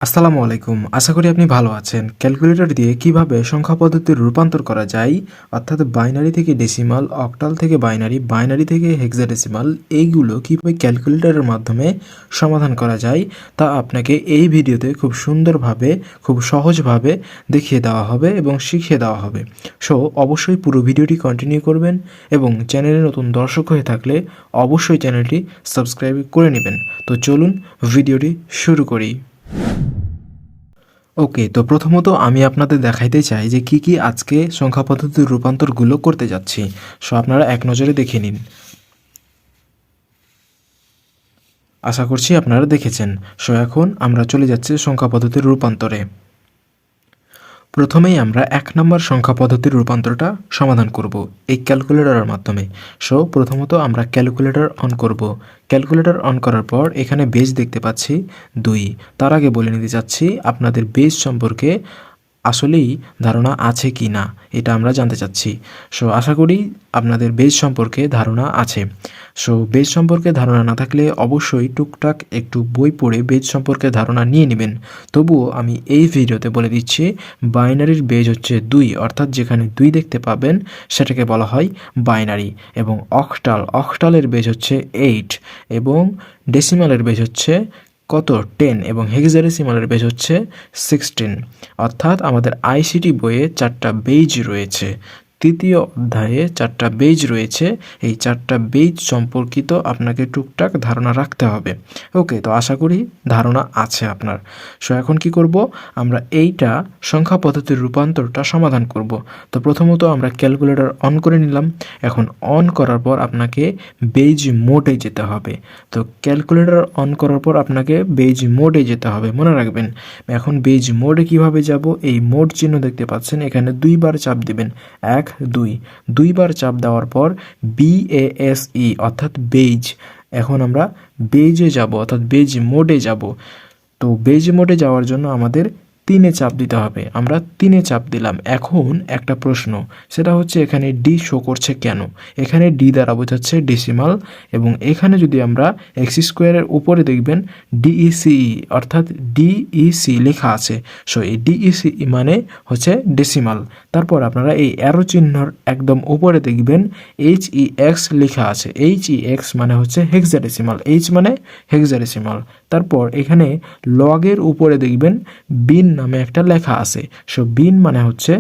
আসসালামু আলাইকুম। আশা করি আপনি ভালো আছেন। ক্যালকুলেটর দিয়ে কিভাবে সংখ্যা পদ্ধতির রূপান্তর করা যায়, অর্থাৎ বাইনারি থেকে ডেসিমাল, অক্টাল থেকে বাইনারি, বাইনারি থেকে হেক্সাডেসিমাল, এইগুলো কিভাবে ক্যালকুলেটরের মাধ্যমে সমাধান করা যায় তা আপনাকে এই ভিডিওতে খুব সুন্দরভাবে, খুব সহজভাবে দেখিয়ে দেওয়া হবে এবং শিখিয়ে দেওয়া হবে। সো অবশ্যই পুরো ভিডিওটি কন্টিনিউ করবেন এবং চ্যানেলে নতুন দর্শক হয়ে থাকলে অবশ্যই চ্যানেলটি সাবস্ক্রাইব করে নেবেন। তো চলুন ভিডিওটি শুরু করি। ওকে, তো প্রথমত আমি আপনাদের দেখাইতে চাই যে কি আজকে সংখ্যা পদ্ধতির রূপান্তরগুলো করতে যাচ্ছি। সো আপনারা এক নজরে দেখে নিন। আশা করছি আপনারা দেখেছেন। সো এখন আমরা চলে যাচ্ছি সংখ্যা পদ্ধতির রূপান্তরে। প্রথমেই আমরা ১ নম্বর সংখ্যা পদ্ধতির রূপান্তরটা সমাধান করব এই ক্যালকুলেটরের মাধ্যমে। সো প্রথমত আমরা ক্যালকুলেটর অন করব। ক্যালকুলেটর অন করার পর এখানে বেজ দেখতে পাচ্ছি ২। তার আগে বলে নিতে চাচ্ছি আপনাদের বেজ সম্পর্কে আসলেই ধারণা আছে কি না এটা আমরা জানতে চাচ্ছি। সো আশা করি আপনাদের বেজ সম্পর্কে ধারণা আছে। সো বেজ সম্পর্কে ধারণা না থাকলে অবশ্যই টুকটাক একটু বই পড়ে বেজ সম্পর্কে ধারণা নিয়ে নেবেন। তবুও আমি এই ভিডিওতে বলে দিচ্ছি বাইনারির বেজ হচ্ছে ২, অর্থাৎ যেখানে ২ দেখতে পাবেন সেটাকে বলা হয় বাইনারি। এবং অক্টালের বেজ হচ্ছে ৮ এবং ডেসিমালের বেজ হচ্ছে কত 10 এবং হেক্সাডেসিমালের বেজ হচ্ছে 16। অর্থাৎ আমাদের আইসিটি বইয়ে 4টা বেজ রয়েছে। তৃতীয় অধ্যায়ে 4টা বেজ রয়েছে। এই 4টা বেজ সম্পর্কিত আপনাকে টুকটাক ধারণা রাখতে হবে। ওকে, তো আশা করি ধারণা আছে আপনার। সো এখন কি করব, আমরা এইটা সংখ্যা পদ্ধতির রূপান্তরটা সমাধান করব। তো প্রথমত আমরা ক্যালকুলেটর অন করে নিলাম। এখন অন করার পর আপনাকে বেজ মোডে যেতে হবে। তো ক্যালকুলেটর অন করার পর আপনাকে বেজ মোডে যেতে হবে, মনে রাখবেন। এখন বেজ মোডে কিভাবে যাব, এই মোড চিহ্ন দেখতে পাচ্ছেন, এখানে 2 বার চাপ দিবেন। 1 2 বার চাপ দেওয়ার পর BASE অর্থাৎ বেজ। এখন আমরা বেজে যাব, অর্থাৎ বেজ মোডে যাব। তো বেজ মোডে যাওয়ার জন্য আমাদের 3-এ চাপ দিতে হবে। আমরা 3-এ চাপ দিলাম। এখন একটা প্রশ্ন, সেটা হচ্ছে এখানে ডি শো করছে কেন? এখানে ডি দ্বারা বোঝাচ্ছে ডেসিমাল এবং এখানে যদি আমরা এক্স স্কোয়ারের উপরে দেখবেন ডিইসিই অর্থাৎ ডিইসি লেখা আছে। সো এই ডিইসি মানে হচ্ছে ডেসিমাল। তারপর আপনারা এই অ্যারো চিহ্নর একদম উপরে দেখবেন HEX লেখা আছে। HEX মানে হচ্ছে হেক্সাডেসিমাল, এইচ মানে হেক্সাডেসিমাল। তারপর এখানে লগের উপরে দেখবেন বিন নামে একটা লেখা আছে। সো বিন মানে হচ্ছে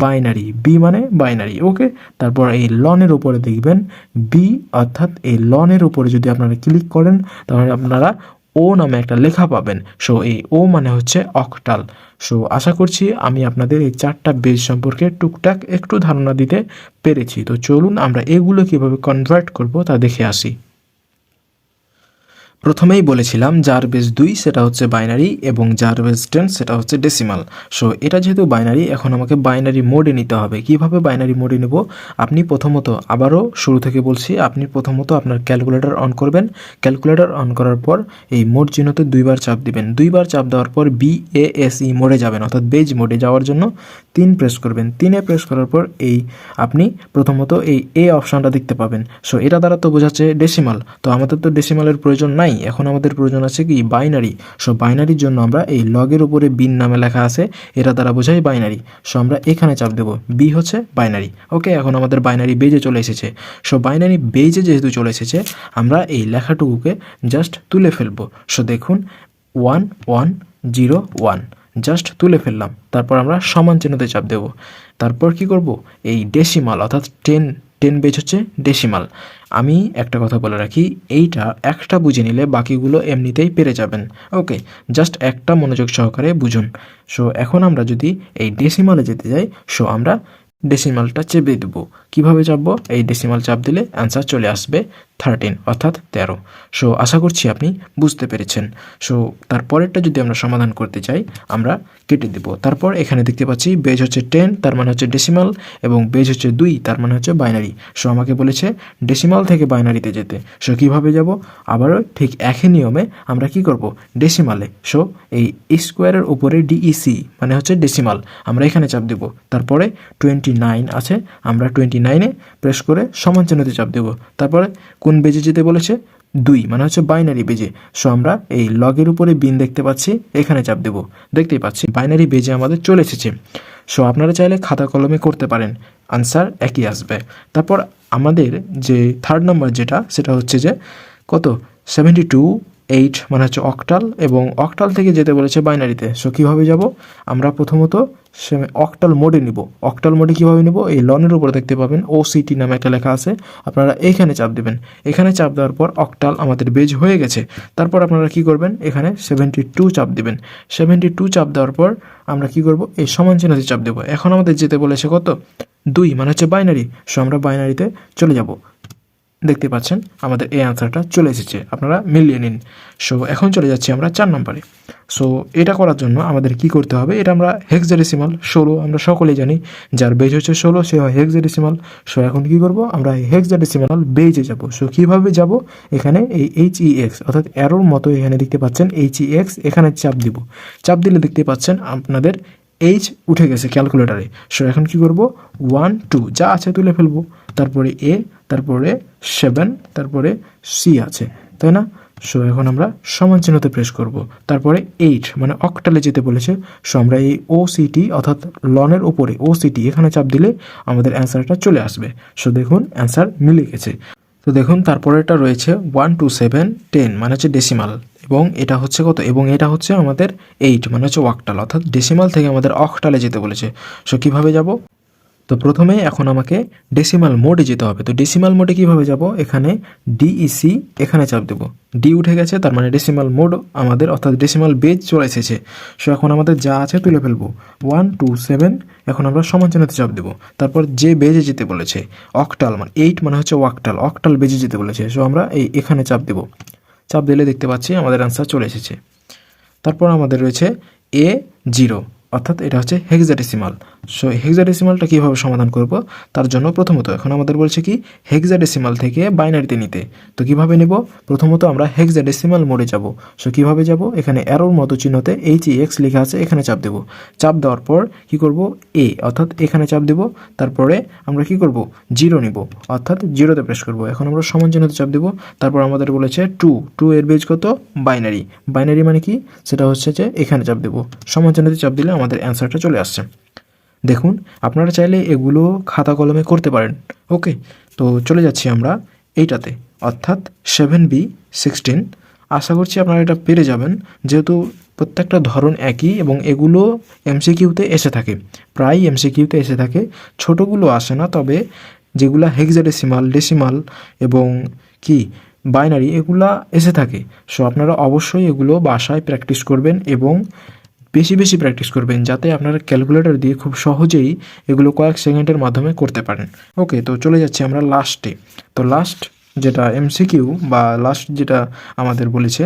বাইনারি, বি মানে বাইনারি। ওকে, তারপর এই লনের উপরে দেখবেন বি, অর্থাৎ এই লনের উপরে যদি আপনারা ক্লিক করেন তাহলে আপনারা ও নামে একটা লেখা পাবেন। সো এই ও মানে হচ্ছে অক্টাল। সো আশা করছি আমি আপনাদের এই 4টা বেজ সম্পর্কে টুকটাক একটু ধারণা দিতে পেরেছি। তো চলুন আমরা এগুলো কিভাবে কনভার্ট করব তা দেখে আসি। প্রথমেই বলেছিলাম যার বেজ 2 সেটা হচ্ছে বাইনারি এবং যার বেজ 10 সেটা হচ্ছে ডেসিমাল। সো এটা যেহেতু বাইনারি, এখন আমাকে বাইনারি মোডে নিতে হবে। কিভাবে বাইনারি মোডে নেব? আপনি প্রথমত, আবারও শুরু থেকে বলছি, আপনি প্রথমত আপনার ক্যালকুলেটর অন করবেন। ক্যালকুলেটর অন করার পর এই মোড চিহ্নতে 2 বার চাপ দিবেন। 2 বার চাপ দেওয়ার পর BASE মোডে যাবেন, অর্থাৎ বেজ মোডে যাওয়ার জন্য 3 প্রেস করবেন। 3-এ প্রেস করার পর এই আপনি প্রথমত এই এ অপশানটা দেখতে পাবেন। সো এটা দ্বারা তো বোঝাচ্ছে ডেসিমাল, তো আমাদের তো ডেসিমালের প্রয়োজন নাই। এখন আমাদের প্রয়োজন আছে কি বাইনারি। সো বাইনারির জন্য আমরা এই লগের উপরে বিন নামে লেখা আছে, এটা দ্বারা বোঝাই বাইনারি। সো আমরা এখানে চাপ দেব, বি হচ্ছে বাইনারি। ওকে, এখন আমাদের বাইনারি বেজে চলে এসেছে। সো বাইনারি বেজে যেহেতু চলে এসেছে, আমরা এই লেখাটুকুকে জাস্ট তুলে ফেলবো। সো দেখুন 1 1 0 1 জাস্ট তুলে ফেললাম। তারপর আমরা সমান চিহ্নতে চাপ দেব। তারপর কি করব, এই ডেসিমাল অর্থাৎ 10 বেজ হচ্ছে ডেসিমাল। আমি একটা কথা বলে রাখি, এইটা একটা বুঝে নিলে বাকিগুলো এমনিতেই পেরে যাবেন। ওকে, জাস্ট একটা মনোযোগ সহকারে বুঝুন। সো এখন আমরা যদি এই ডেসিমালে যেতে যাই, সো আমরা ডেসিমালটা চেপে দেব। কিভাবে চাপবো? এই ডেসিমাল চাপ দিলে অ্যান্সার চলে আসবে 13 অর্থাৎ 13। সো আশা করছি আপনি বুঝতে পেরেছেন। সো তারপরেরটা যদি আমরা সমাধান করতে চাই, আমরা কেটে দেব। তারপর এখানে দেখতে পাচ্ছি বেজ হচ্ছে 10, তার মানে হচ্ছে ডেসিমাল, এবং বেজ হচ্ছে 2, তার মানে হচ্ছে বাইনারি। সো আমাকে বলেছে ডেসিমাল থেকে বাইনারিতে যেতে। সো কিভাবে যাব? আবারও ঠিক একই নিয়মে আমরা কি করব, ডেসিমালে। সো এই স্কোয়ারের উপরে ডিইসি মানে হচ্ছে ডেসিমাল, আমরা এখানে চাপ দেব। তারপরে 29 আছে, আমরা 29-এ প্রেস করে সমান চিহ্নতে চাপ দেব। তারপরে কোন বেজে যেতে বলেছে? 2 মানে হচ্ছে বাইনারি বেজে। সো আমরা এই লগের উপরে বিন দেখতে পাচ্ছি, এখানে চাপ দেব। দেখতেই পাচ্ছি বাইনারি বেজে আমাদের চলে এসেছে। সো আপনারা চাইলে খাতা কলমে করতে পারেন, আনসার একই আসবে। তারপর আমাদের যে থার্ড নাম্বার যেটা, সেটা হচ্ছে যে কত 72 মানে হচ্ছে অক্টাল, এবং অক্টাল থেকে যেতে বলেছে বাইনারিতে। সো কীভাবে যাব, আমরা প্রথমত অক্টাল মোডে নিব। অক্টাল মোডে কীভাবে নিব, এই লনের উপরে দেখতে পাবেন ওসিটি নামে একটা লেখা আছে, আপনারা এইখানে চাপ দেবেন। এখানে চাপ দেওয়ার পর অক্টাল আমাদের বেজ হয়ে গেছে। তারপর আপনারা কি করবেন, এখানে 72 চাপ দেবেন। 72 চাপ দেওয়ার পর আমরা কি করব, এই সমান চিহ্নতে চাপ দেবো। এখন আমাদের যেতে বলেছে কত 2 মানে হচ্ছে বাইনারি। সো আমরা বাইনারিতে চলে যাব। দেখতে পাচ্ছেন আমাদের এই অ্যান্সারটা চলে এসেছে, আপনারা মিলিয়ে নিন। সো এখন চলে যাচ্ছি আমরা 4 নম্বরে। সো এটা করার জন্য আমাদের কি করতে হবে, এটা আমরা হেক্সাডেসিমাল 16 আমরা সকলেই জানি, যার বেজ হচ্ছে 16 সে হয় হেক্সাডেসিমাল। সো এখন কি করব, আমরা এই হেক্সাডেসিমাল বেজে যাব। সো কীভাবে যাব, এখানে এই HEX অর্থাৎ অ্যারোর মতো এখানে দেখতে পাচ্ছেন HEX, এখানে চাপ দিব। চাপ দিলে দেখতে পাচ্ছেন আপনাদের এইচ উঠে গেছে ক্যালকুলেটারে। সো এখন কি করব, 1 2 যা আছে তুলে ফেলবো, তারপরে এ, তারপরে 7, তারপরে সি আছে, তাই না? সো এখন আমরা সমান চিহ্নতে প্রেস করব, তারপরে 8 মানে অক্টালে যেতে বলেছে। সো আমরা এই ওসিটি অর্থাৎ লনের উপরে ওসিটি এখানে চাপ দিলে আমাদের অ্যান্সারটা চলে আসবে। সো দেখুন অ্যান্সার মিলে গেছে। তো দেখুন তারপরেটা রয়েছে 1 2 7 10 মানে হচ্ছে ডেসিমাল, এবং এটা হচ্ছে কত, এবং এটা হচ্ছে আমাদের 8 মানে হচ্ছে অক্টাল, অর্থাৎ ডেসিমাল থেকে আমাদের অক্টালে যেতে বলেছে। সো কীভাবে যাব, তো প্রথমে এখন আমাকে ডেসিমাল মোডে যেতে হবে। তো ডেসিমাল মোডে কীভাবে যাব, এখানে ডিইসি এখানে চাপ দেবো। ডি উঠে গেছে, তার মানে ডেসিমাল মোড আমাদের অর্থাৎ ডেসিমাল বেজ চলে এসেছে। সো এখন আমাদের যা আছে তুলে ফেলবো, 1 2 7, এখন আমরা সমান চিহ্নতে চাপ দেবো। তারপর যে বেজে যেতে বলেছে অক্টাল মানে 8 মানে হচ্ছে অক্টাল, অক্টাল বেজে যেতে বলেছে। সো আমরা এখানে চাপ দেবো। চাপ দিলে দেখতে পাচ্ছি আমাদের অ্যান্সার চলে এসেছে। তারপর আমাদের রয়েছে A0 অর্থাৎ এটা হচ্ছে হেক্সাডেসিমাল। সো হেক্সাডেসিমালটা কীভাবে সমাধান করব, তার জন্য প্রথমত এখন আমাদের বলছে কি হেক্সাডেসিমাল থেকে বাইনারিতে নিতে। তো কিভাবে নেব, প্রথমত আমরা হেক্সাডেসিমাল মোডে যাব। সো কীভাবে যাব, এখানে অ্যারোর মতো চিহ্নতে HEX লেখা আছে, এখানে চাপ দেব। চাপ দেওয়ার পর কি করব, এ অর্থাৎ এখানে চাপ দেব। তারপরে আমরা কি করব, 0 নিব অর্থাৎ 0তে প্রেস করব। এখন আমরা সমান চিহ্নতে চাপ দেব। তারপর আমাদের বলেছে 2 এর বেজ কত, বাইনারি। বাইনারি মানে কি, সেটা হচ্ছে যে এখানে চাপ দেব। সমান চিহ্নতে চাপ দিলে আমাদের অ্যান্সারটা চলে আসছে। দেখুন আপনারা চাইলে এগুলো খাতা কলমে করতে পারেন। ওকে, তো চলে যাচ্ছি আমরা এইটাতে অর্থাৎ 7B16। আশা করছি আপনারা এটা পেরে যাবেন, যেহেতু প্রত্যেকটা ধরন একই এবং এগুলো এমসিকিউতে এসে থাকে, প্রায় এমসিকিউতে এসে থাকে। ছোটোগুলো আসে না, তবে যেগুলো হেক্সাডেসিমাল, ডেসিমাল এবং কি বাইনারি এগুলা এসে থাকে। সো আপনারা অবশ্যই এগুলো বাসায় প্র্যাকটিস করবেন এবং বেশি বেশি প্র্যাকটিস করবেন, যাতে আপনারা ক্যালকুলেটর দিয়ে খুব সহজেই এগুলো কয়েক সেকেন্ডের মাধ্যমে করতে পারেন। ওকে, তো চলে যাচ্ছি আমরা লাস্টে। তো লাস্ট যেটা এমসিকিউ বা লাস্ট যেটা আমাদের বলেছে,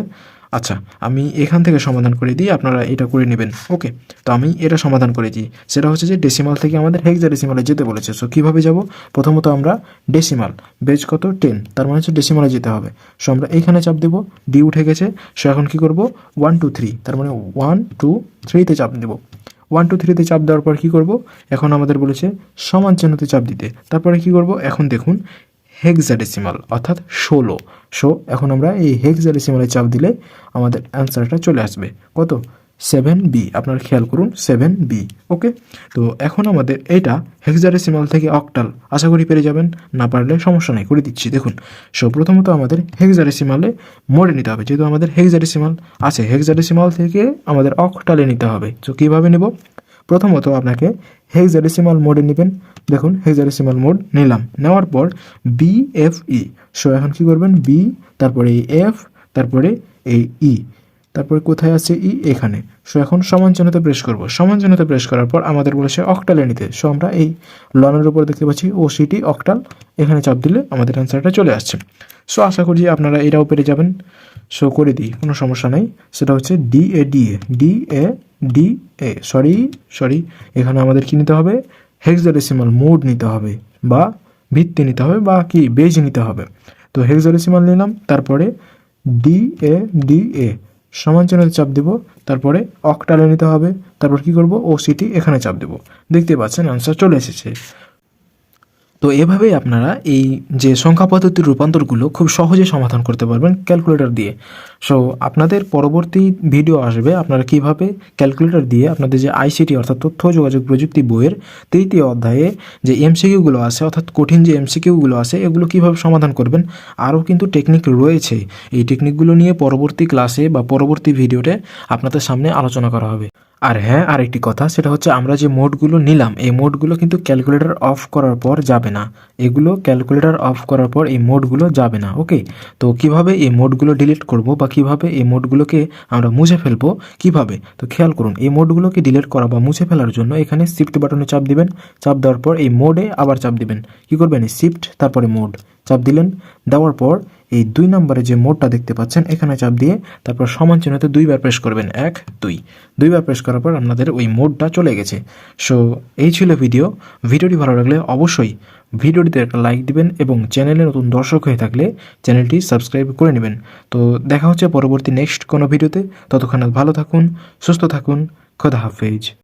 আচ্ছা আমি এখান থেকে সমাধান করে দিই, আপনারা এটা করে নেবেন। ওকে, তো আমি এটা সমাধান করেছি, সেটা হচ্ছে যে ডেসিমাল থেকে আমাদের হেক্সাডেসিমালে যেতে বলেছে। সো কীভাবে যাব, প্রথমত আমরা ডেসিমাল বেজ কত 10, তার মানে হচ্ছে ডেসিমালে যেতে হবে। সো আমরা এইখানে চাপ দেবো, ডি উঠে গেছে। সো এখন কী করব, 1 2 3, তার মানে 1 2 3তে চাপ দেবো। 1 2 3তে চাপ দেওয়ার পর কী করব, এখন আমাদের বলেছে সমান চিহ্নতে চাপ দিতে। তারপরে কী করব, এখন দেখুন হেক্সাডেসিমাল অর্থাৎ 16। সো এখন আমরা এই হেক্সাডেসিমালে চাপ দিলে আমাদের অ্যান্সারটা চলে আসবে কত, 7B। আপনারা খেয়াল করুন 7B। ওকে, তো এখন আমাদের এটা হেক্সাডেসিমাল থেকে অক্টাল, আশা করি পেরে যাবেন, না পারলে সমস্যা নেই, করে দিচ্ছি। দেখুন, সো প্রথমত আমাদের হেক্সাডেসিমালে মোড়ে নিতে হবে, যেহেতু আমাদের হেক্সাডেসিমাল আছে, হেক্সাডেসিমাল থেকে আমাদের অক্টালে নিতে হবে। তো কীভাবে নেব, প্রথমত আপনাকে হেক্সাডেসিমাল মোডে নেবেন। দেখুন হেক্সাডেসিমাল মোড নিলাম, নেওয়ার পর BFE। সো এখন কী করবেন, বি, তারপরে এই এফ, তারপরে এই ই, তারপরে কোথায় আছে ই, এখানে। সো এখন সমান চিহ্নতে প্রেস করব। সমান চিহ্নতে প্রেস করার পর আমাদের বলেছে অক্টালে নিতে। সো আমরা এই লনের উপর দেখতে পাচ্ছি ওসিটি অক্টাল, এখানে চাপ দিলে আমাদের অ্যান্সারটা চলে আসছে। সো আশা করি আপনারা এটাও পেরে যাবেন। সো করে দিই, কোনো সমস্যা নেই। সেটা হচ্ছে DA সরি, এখানে আমাদের কি নিতে হবে, হেক্সাডেসিমাল মোড নিতে হবে বা ভিত্তি নিতে হবে বা কি বেজ নিতে হবে। তো হেক্সাডেসিমাল নিলাম, তারপরে DA সমান চিহ্নে চাপ দেব, তারপরে অক্টালে নিতে হবে, তারপর কি করব, ওসিটি এখানে চাপ দেব। দেখতে পাচ্ছেন অ্যান্সার চলে এসেছে। তো তো এভাবেই আপনারা এই যে সংখ্যা পদ্ধতির রূপান্তরগুলো খুব সহজে সমাধান করতে পারবেন ক্যালকুলেটর দিয়ে। সো আপনাদের পরবর্তী ভিডিও আসবে আপনারা কিভাবে ক্যালকুলেটর দিয়ে আপনাদের যে আইসিটি অর্থাৎ তথ্য যোগাযোগ প্রযুক্তি বইয়ের 3য় অধ্যায়ে যে এমসিকিউগুলো আছে অর্থাৎ কঠিন যে এমসিকিউগুলো আছে এগুলো কিভাবে সমাধান করবেন। আরও কিন্তু টেকনিক রয়েছে, এই টেকনিকগুলো নিয়ে পরবর্তী ক্লাসে বা পরবর্তী ভিডিওতে আপনাদের সামনে আলোচনা করা হবে। আর হ্যাঁ, আরেকটি কথা, সেটা হচ্ছে আমরা যে মোডগুলো নিলাম এই মোডগুলো কিন্তু ক্যালকুলেটর অফ করার পর যাবে না। এগুলো ক্যালকুলেটর অফ করার পর এই মোডগুলো যাবে না। ওকে, তো কিভাবে এই মোডগুলো ডিলিট করব বা কিভাবে এই মোডগুলোকে আমরা মুছে ফেলবো কিভাবে, তো খেয়াল করুন। এই মোডগুলোকে ডিলিট করা বা মুছে ফেলার জন্য এখানে শিফট বাটনে চাপ দিবেন। চাপ দেওয়ার পর এই মোডে আবার চাপ দিবেন। কি করবেন, শিফট তারপরে মোড চাপ দিলেন। দেওয়ার পর এই 2 নম্বরে যে মোডটা দেখতে পাচ্ছেন এখানে চাপ দিয়ে তারপর সমান চিহ্নতে 2বার প্রেস করবেন। 1 2 2বার প্রেস করার পর আপনাদের ওই মোডটা চলে গেছে। সো এই ছিল ভিডিওটি ভালো লাগলে অবশ্যই ভিডিওটিতে একটা লাইক দিবেন এবং চ্যানেলে নতুন দর্শক হয়ে থাকলে চ্যানেলটি সাবস্ক্রাইব করে নেবেন। তো দেখা হচ্ছে পরবর্তী নেক্সট কোনো ভিডিওতে। ততক্ষণ ভালো থাকুন, সুস্থ থাকুন, খোদা হাফেজ।